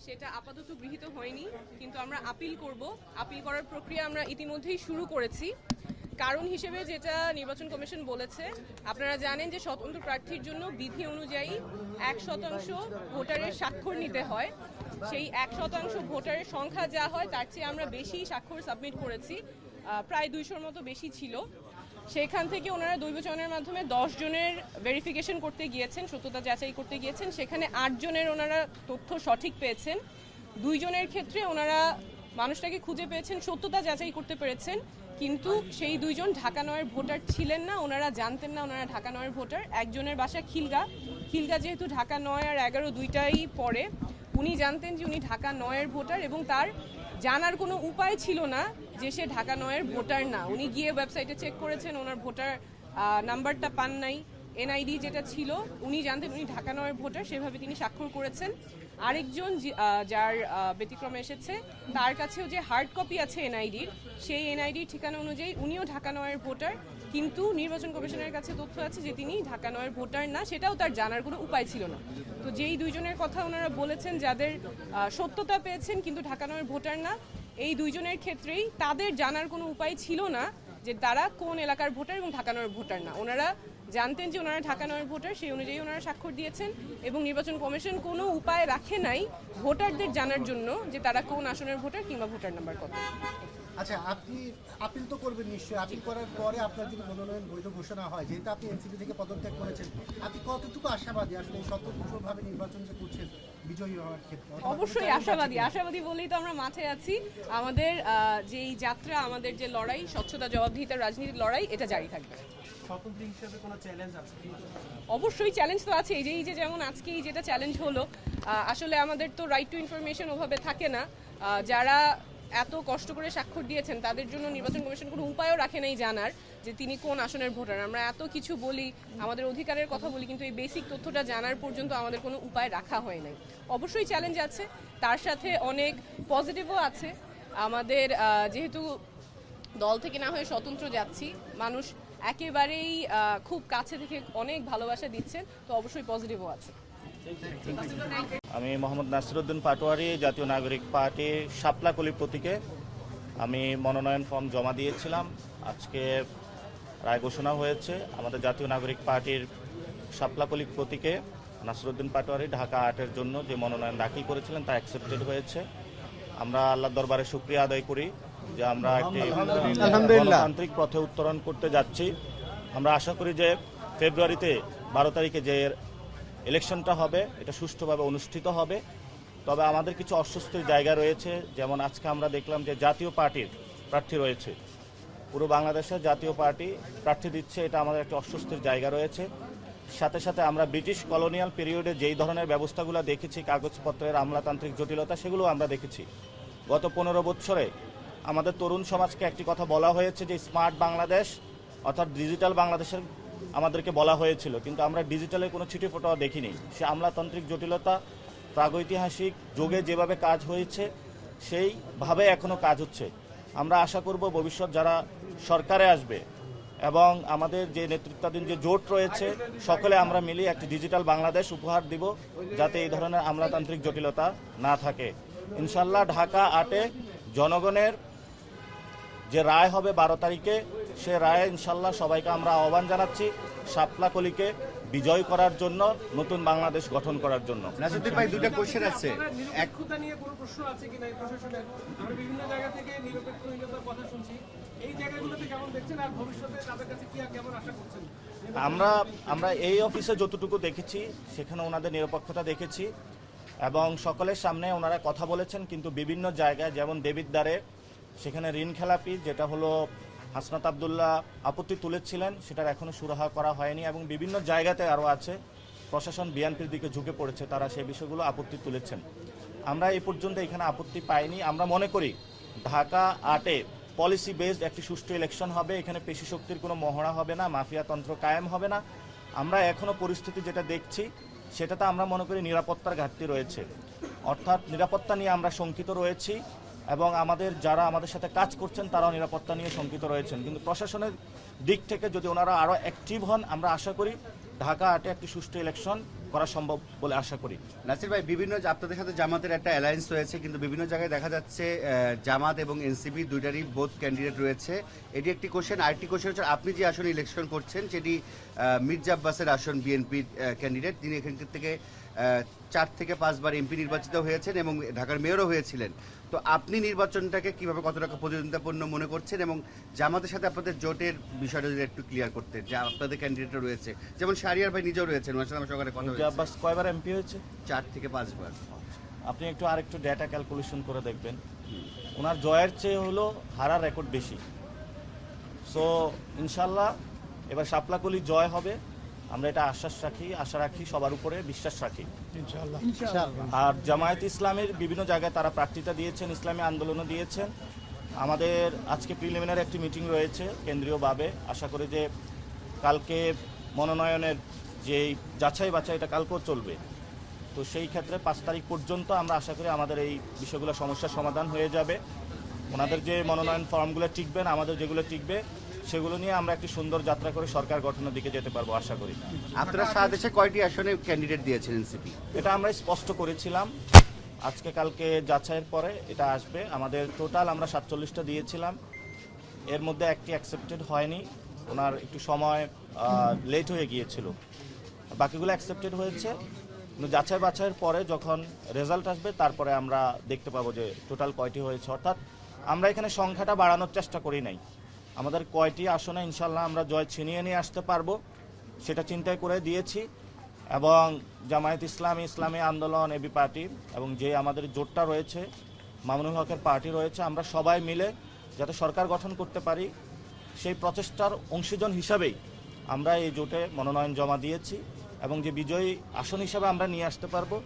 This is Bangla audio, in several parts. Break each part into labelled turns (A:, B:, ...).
A: সেটা আপাতত গৃহীত হয়নি, কিন্তু আমরা আপিল করব। আপিল করার প্রক্রিয়া আমরা ইতিমধ্যেই শুরু করেছি। কারণ হিসেবে যেটা নির্বাচন কমিশন বলেছে, আপনারা জানেন যে স্বতন্ত্র প্রার্থীর জন্য বিধি অনুযায়ী 1% ভোটারের স্বাক্ষর নিতে হয়। সেই 1% ভোটারের সংখ্যা যা হয় তার চেয়ে আমরা বেশি স্বাক্ষর সাবমিট করেছি, প্রায় 200-র মতো বেশি ছিল। সেখান থেকে ওনারা দৈব চয়নের মাধ্যমে 10 জনের ভেরিফিকেশন করতে গিয়েছেন, সত্যতা যাচাই করতে গিয়েছেন। সেখানে 8 জনের ওনারা তথ্য সঠিক পেয়েছেন। 2 জনের ক্ষেত্রে ওনারা মানুষটাকে খুঁজে পেয়েছেন, সত্যতা যাচাই করতে পেরেছেন, কিন্তু সেই 2 জন ঢাকা 9-এর ভোটার ছিলেন না, ওনারা জানতেন না ওনারা ঢাকা 9-এর ভোটার। একজনের বাসা খিলগা যেহেতু ঢাকা 9 আর 11 দুইটাই পড়ে, উনি জানতেন যে উনি ঢাকা 9-এর ভোটার এবং তার জানার কোনো উপায় ছিল না যে সে ঢাকা 9-এর ভোটার না। উনি গিয়ে ওয়েবসাইটে চেক করেছেন, ওনার ভোটার নাম্বারটা পান নাই, এনআইডি যেটা ছিল উনি জানতেন উনি ঢাকা 9-এর ভোটার, সেভাবে তিনি স্বাক্ষর করেছেন। আরেকজন যার ব্যতিক্রমে এসেছে, তার কাছেও যে হার্ড কপি আছে এনআইডির, সেই এনআইডির ঠিকানা অনুযায়ী উনিও ঢাকা 9-এর ভোটার, কিন্তু নির্বাচন কমিশনের কাছে তথ্য আছে যে তিনি ঢাকা 9-এর ভোটার না, সেটাও তার জানার কোনো উপায় ছিল না। তো যেই 2 জনের কথা ওনারা বলেছেন যাদের সত্যতা পেয়েছেন কিন্তু ঢাকা 9-এর ভোটার না, এই 2 জনের ক্ষেত্রেই তাদের জানার কোনো উপায় ছিল না যে তারা কোন এলাকার ভোটার এবং ঢাকা 9-এর ভোটার না। ওনারা জানতেন যে ওনারা ঢাকা 9-এর ভোটার, সেই অনুযায়ী ওনারা স্বাক্ষর দিয়েছেন এবং নির্বাচন কমিশন কোনো উপায় রাখে নাই ভোটারদের জানার জন্য যে তারা কোন আসনের ভোটার কিংবা ভোটার নাম্বার কত।
B: আচ্ছা, আপনি আপিল তো করবেন নিশ্চয়ই। আপিল করার পরে আপনার যদি মনোনয়ন বৈধ ঘোষণা হয়, যেহেতু আপনি এনসিপি থেকে পদত্যাগ করেছেন, আপনি কতটুকু আশাবাদী আসলে স্বতন্ত্রভাবে নির্বাচন যে করছেন বিজয়ী হওয়ার ক্ষেত্রে?
A: অবশ্যই আশাবাদী বলেই তো আমরা মাঠে আছি। আমাদের যেই যাত্রা, আমাদের যে লড়াই, স্বচ্ছতা জবাবদিহিতার রাজনীতির লড়াই, এটা জারি থাকবে।
C: স্বতন্ত্র হিসেবে কোনো চ্যালেঞ্জ আছে?
A: অবশ্যই চ্যালেঞ্জ তো আছে। এই যে যেমন আজকেই যেটা চ্যালেঞ্জ হলো, আসলে আমাদের তো রাইট টু ইনফরমেশন ওভাবে থাকে না। যারা এত কষ্ট করে স্বাক্ষর দিয়েছেন তাদের জন্য নির্বাচন কমিশন কোনো উপায়ও রাখে নাই জানার যে তিনি কোন আসনের ভোটার। আমরা এত কিছু বলি, আমাদের অধিকারের কথা বলি, কিন্তু এই বেসিক তথ্যটা জানার পর্যন্ত আমাদের কোনো উপায় রাখা হয় নাই। অবশ্যই চ্যালেঞ্জ আছে, তার সাথে অনেক পজিটিভও আছে। আমাদের যেহেতু দল থেকে না হয়ে স্বতন্ত্র যাচ্ছি, মানুষ একেবারেই খুব কাছে থেকে অনেক ভালোবাসা দিচ্ছেন, তো অবশ্যই পজিটিভও আছে।
D: আমি মোহাম্মদ নাসিরউদ্দিন পাটোয়ারি, জাতীয় নাগরিক পার্টি শাপলাকলি প্রতীকে আমি মনোনয়ন ফর্ম জমা দিয়েছিলাম। আজকে রায় ঘোষণা হয়েছে। আমাদের জাতীয় নাগরিক পার্টির শাপলাকলি প্রতীকে নাসিরউদ্দিন পাটোয়ারি ঢাকা 8-এর জন্য যে মনোনয়ন দাখিল করেছিলেন তা অ্যাকসেপ্টেড হয়েছে। আমরা আল্লাহর দরবারে শুকরিয়া আদায় করি যে আমরা একটি গণতান্ত্রিক পথে উত্তরণ করতে যাচ্ছি। আমরা আশা করি যে ফেব্রুয়ারিতে 12 তারিখে যে ইলেকশনটা হবে এটা সুষ্ঠুভাবে অনুষ্ঠিত হবে। তবে আমাদের কিছু অস্বস্তির জায়গা রয়েছে, যেমন আজকে আমরা দেখলাম যে জাতীয় পার্টির প্রার্থী রয়েছে, পুরো বাংলাদেশের জাতীয় পার্টি প্রার্থী দিচ্ছে, এটা আমাদের একটা অস্বস্তির জায়গা রয়েছে। সাথে সাথে আমরা ব্রিটিশ কলোনিয়াল পিরিয়ডে যেই ধরনের ব্যবস্থাগুলো দেখেছি, কাগজপত্রের আমলাতান্ত্রিক জটিলতা, সেগুলো আমরা দেখেছি। গত 15 বছরে আমাদের তরুণ সমাজকে একটি কথা বলা হয়েছে যে স্মার্ট বাংলাদেশ অর্থাৎ ডিজিটাল বাংলাদেশের আমাদেরকে বলা হয়েছিল, কিন্তু আমরা ডিজিটালের কোনো ছিটে ফোটাও দেখিনি। সে আমলাতান্ত্রিক জটিলতা প্রাগৈতিহাসিক যুগে যেভাবে কাজ হয়েছে সেইভাবে এখনও কাজ হচ্ছে। আমরা আশা করব ভবিষ্যৎ যারা সরকারে আসবে এবং আমাদের যে নেতৃত্বাধীন যে জোট রয়েছে, সকলে আমরা মিলিয়ে একটি ডিজিটাল বাংলাদেশ উপহার দিব, যাতে এই ধরনের আমলাতান্ত্রিক জটিলতা না থাকে। ইনশাল্লাহ ঢাকা 8-এ জনগণের যে রায় হবে 12 তারিখে, সে রায়ে ইনশাল্লাহ সবাইকে আমরা আহ্বান জানাচ্ছি শাপলাকলিকে বিজয় করার জন্য, নতুন বাংলাদেশ গঠন করার জন্য।
E: নাসিরউদ্দিন ভাই, দুটো কোশ্চেন আছে।
C: নিরপেক্ষতা নিয়ে কোনো প্রশ্ন আছে কিনা এই প্রশাসনের? আমরা বিভিন্ন জায়গা থেকে নিরপেক্ষতার কথা শুনছি, এই জায়গাগুলোতে কেমন দেখছেন আর ভবিষ্যতে তাদের কাছে কি কেমন আশা করছেন?
D: আমরা এই অফিসে যতটুকু দেখেছি সেখানে ওনাদের নিরপেক্ষতা দেখেছি এবং সকলের সামনে ওনারা কথা বলেছেন, কিন্তু বিভিন্ন জায়গায় যেমন দেবিদ্বারে সেখানে ঋণ খেলাপি যেটা হলো হাসনাত আবদুল্লাহ আপত্তি তুলেছিলেন, সেটার এখনও সুরাহা করা হয়নি এবং বিভিন্ন জায়গাতে আরও আছে প্রশাসন বিএনপির দিকে ঝুঁকে পড়েছে, তারা সেই বিষয়গুলো আপত্তি তুলেছেন। আমরা এই পর্যন্ত এখানে আপত্তি পাইনি। আমরা মনে করি ঢাকা 8-এ পলিসি বেসড একটি সুষ্ঠু ইলেকশন হবে, এখানে পেশি শক্তির কোনো মহড়া হবে না, মাফিয়াতন্ত্র কায়েম হবে না। আমরা এখনও পরিস্থিতি যেটা দেখছি সেটাতে আমরা মনে করি নিরাপত্তার ঘাটতি রয়েছে, অর্থাৎ নিরাপত্তা নিয়ে আমরা শঙ্কিত রয়েছি এবং যারা আমাদের সাথে কাজ করছেন তারাও নিরাপত্তা নিয়ে শঙ্কিত রয়েছেন। কিন্তু প্রশাসনের দিক থেকে যদি ওনারা আরও অ্যাক্টিভ হন, আমরা আশা করি ঢাকা 8-এ একটি সুষ্ঠু ইলেকশন করা সম্ভব বলে আশা করি।
E: নাসির ভাই, আপনাদের সাথে জামাতের একটা অ্যালায়েন্স রয়েছে, কিন্তু বিভিন্ন জায়গায় দেখা যাচ্ছে জামাত এবং এনসিপি দুইটারই বোথ ক্যান্ডিডেট রয়েছে। এটি একটি কোশ্চেন। আরেকটি কোশ্চেন হচ্ছে, আপনি যে আসনে ইলেকশন করছেন সেটি মির্জা আব্বাসের আসন, বিএনপির ক্যান্ডিডেট। তিনি এখান থেকে 4 থেকে 5 বার এমপি নির্বাচিত হয়েছেন এবং ঢাকার মেয়রও হয়েছিলেন। তো আপনি নির্বাচনটাকে কিভাবে, কত টাকা প্রতিদ্বন্দ্বিতাপূর্ণ মনে করছেন, এবং জামাতের সাথে আপনাদের জোটের বিষয়টা যদি একটু ক্লিয়ার করতেন, যে আপনাদের ক্যান্ডিডেট রয়েছে, যেমন শাহরিয়ার ভাই নিজেও রয়েছেন, ওনার সাথে আমার সকালে কথা
D: মির্জা
E: হয়েছে,
D: আব্বাস কয়বার এমপি হয়েছে?
E: 4 থেকে 5 বার।
D: আপনি আরেকটু ডেটা ক্যালকুলেশন করে দেখবেন, ওনার জয়ের চেয়ে হলো হারার রেকর্ড বেশি। সো ইনশাল্লাহ এবার শাপলাকলি জয় হবে, আমরা এটা আশা রাখি, সবার উপরে বিশ্বাস রাখি। আর জামায়াত ইসলামের বিভিন্ন জায়গায় তারা প্রার্থিতা দিয়েছেন, ইসলামী আন্দোলনও দিয়েছেন। আমাদের আজকে প্রিলিমিনারি একটি মিটিং রয়েছে কেন্দ্রীয়ভাবে। আশা করি যে কালকে মনোনয়নের যে যাচাই বাছাই এটা কালকেও চলবে। তো সেই ক্ষেত্রে 5 তারিখ পর্যন্ত আমরা আশা করি আমাদের এই বিষয়গুলো সমস্যার সমাধান হয়ে যাবে। ওনাদের যে মনোনয়ন ফর্মগুলো টিকবেন, আমাদের যেগুলো টিকবে, সেগুলো নিয়ে আমরা একটি সুন্দর যাত্রা করে সরকার গঠনের দিকে যেতে পারবো আশা করি।
E: আপনারা সারা দেশে কয়টি আসনে ক্যান্ডিডেট দিয়েছেন এনসিপি?
D: এটা আমরা স্পষ্ট করেছিলাম, আজকে কালকে যাচাইয়ের পরে এটা আসবে। আমাদের টোটাল আমরা 47টা দিয়েছিলাম, এর মধ্যে একটি অ্যাকসেপ্টেড হয়নি, ওনার একটু সময় লেট হয়ে গিয়েছিল, বাকিগুলো অ্যাকসেপ্টেড হয়েছে। কিন্তু যাচাই বাছাইয়ের পরে যখন রেজাল্ট আসবে তারপরে আমরা দেখতে পাবো যে টোটাল কয়টি হয়েছে। অর্থাৎ আমরা এখানে সংখ্যাটা বাড়ানোর চেষ্টা করি নাই, আমাদের কয়টি আসনে ইনশাল্লাহ আমরা জয় ছিনিয়ে নিয়ে আসতে পারবো সেটা চিন্তায় করে দিয়েছি। এবং জামায়াত ইসলামী আন্দোলন, এবি পার্টি এবং যে আমাদের জোটটা রয়েছে, মামুনুল হকের পার্টি রয়েছে, আমরা সবাই মিলে যাতে সরকার গঠন করতে পারি সেই প্রচেষ্টার অংশীজন হিসাবেই আমরা এই জোটে মনোনয়ন জমা দিয়েছি। এবং যে বিজয়ী আসন হিসাবে আমরা নিয়ে আসতে পারবো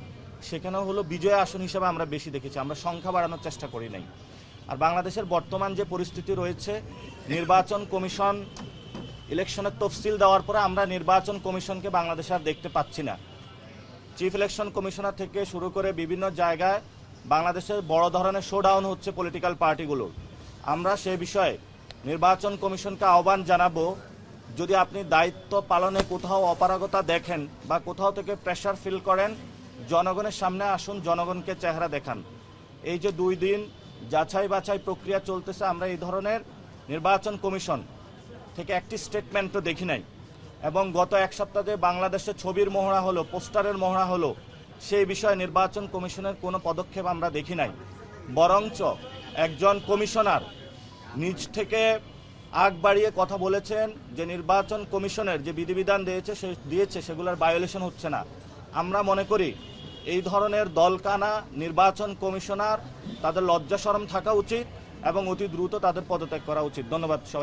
D: সেখানেও হলো বিজয়ী আসন হিসাবে আমরা বেশি দেখেছি, আমরা সংখ্যা বাড়ানোর চেষ্টা করি নাই। আর বাংলাদেশের বর্তমান যে পরিস্থিতি রয়েছে, নির্বাচন কমিশন ইলেকশনের তফসিল দেওয়ার পরে আমরা নির্বাচন কমিশনকে বাংলাদেশে আর দেখতে পাচ্ছি না। চিফ ইলেকশন কমিশনার থেকে শুরু করে বিভিন্ন জায়গায় বাংলাদেশের বড় ধরনের শোডাউন হচ্ছে পলিটিক্যাল পার্টিগুলোর। আমরা সে বিষয়ে নির্বাচন কমিশনকে আহ্বান জানাবো, যদি আপনি দায়িত্ব পালনে কোথাও অপারগতা দেখেন বা কোথাও থেকে প্রেশার ফিল করেন, জনগণের সামনে আসুন, জনগণকে চেহারা দেখান। এই যে 2 দিন যাচাই বাছাই প্রক্রিয়া চলতেছে, আমরা এই ধরনের নির্বাচন কমিশন থেকে একটি স্টেটমেন্টও দেখি নাই। এবং গত 1 সপ্তাহে বাংলাদেশে ছবির মহড়া হলো, পোস্টারের মহড়া হলো, সেই বিষয়ে নির্বাচন কমিশনের কোনো পদক্ষেপ আমরা দেখি নাই। বরঞ্চ একজন কমিশনার নিজ থেকে আগ বাড়িয়ে কথা বলেছেন যে নির্বাচন কমিশনের যে বিধিবিধান দিয়েছে সেগুলোর ভায়োলেশন হচ্ছে না। আমরা মনে করি এই ধরনের দলকানা নির্বাচন কমিশনার, তাদের লজ্জা শরম থাকা উচিত এবং অতি দ্রুত তাদের পদত্যাগ করা উচিত। ধন্যবাদ সবাই।